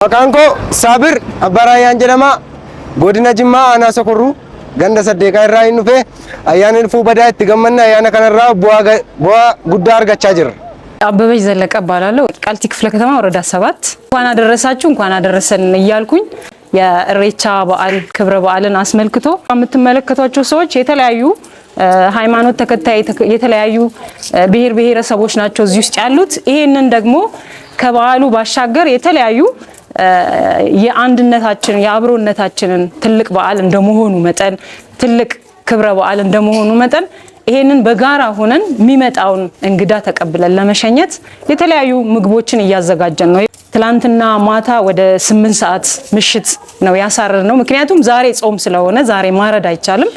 Maqaanko Sabir Abbarayaan jedhama. Godina Jimmaa Aanaa Sokorruu ganda saddeeqaa irraa hin dhufe ayyaana ilfuu badaa itti gammanna ayyaana kanarraa bu'aa guddaa argachaa jirra. አበበች ዘለቀ እባላለሁ ቃልቲ ክፍለ ከተማ ወረዳ 7 እንኳን አደረሳችሁ እንኳን አደረሰን እያልኩኝ የኢሬቻ በዓል ክብረ በዓልን አስመልክቶ የምትመለከቷቸው ሰዎች የተለያዩ ሃይማኖት ተከታይ የተለያዩ ብሔር ብሔረሰቦች ናቸው እዚህ ውስጥ ያሉት። ይሄንን ደግሞ ከበዓሉ ባሻገር የተለያዩ የአንድነታችን የአብሮነታችንን ትልቅ በዓል እንደመሆኑ መጠን ትልቅ ክብረ በዓል እንደመሆኑ መጠን ይሄንን በጋራ ሆነን የሚመጣውን እንግዳ ተቀብለን ለመሸኘት የተለያዩ ምግቦችን እያዘጋጀን ነው። ትላንትና ማታ ወደ 8 ሰዓት ምሽት ነው ያሳረድነው። ምክንያቱም ዛሬ ጾም ስለሆነ ዛሬ ማረድ አይቻልም።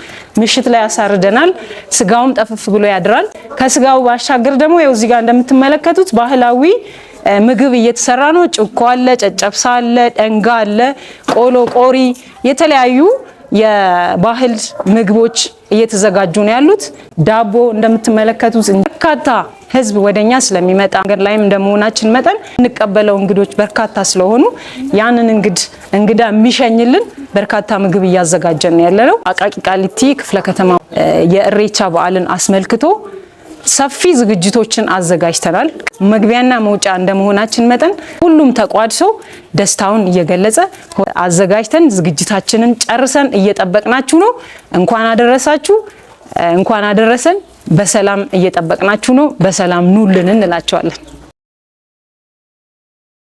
ምሽት ላይ ያሳርደናል። ስጋውም ጠፍፍ ብሎ ያድራል። ከስጋው ባሻገር ደግሞ ያው እዚህ ጋር እንደምትመለከቱት ባህላዊ ምግብ እየተሰራ ነው። ጭኮ አለ፣ ጨጨብሳ አለ፣ ደንጋ አለ፣ ቆሎ ቆሪ የተለያዩ የባህል ምግቦች እየተዘጋጁ ነው ያሉት። ዳቦ እንደምትመለከቱት በርካታ ህዝብ ወደኛ ስለሚመጣ ሀገር ላይም እንደመሆናችን መጠን እንቀበለው እንግዶች በርካታ ስለሆኑ ያንን እንግዳ የሚሸኝልን በርካታ ምግብ እያዘጋጀን ያለነው። አቃቂ ቃሊቲ ክፍለ ከተማ የኢሬቻ በዓልን አስመልክቶ ሰፊ ዝግጅቶችን አዘጋጅተናል። መግቢያና መውጫ እንደመሆናችን መጠን ሁሉም ተቋድሶ ደስታውን እየገለጸ አዘጋጅተን ዝግጅታችንን ጨርሰን እየጠበቅናችሁ ነው። እንኳን አደረሳችሁ እንኳን አደረሰን። በሰላም እየጠበቅናችሁ ነው። በሰላም ኑልን እንላችኋለን።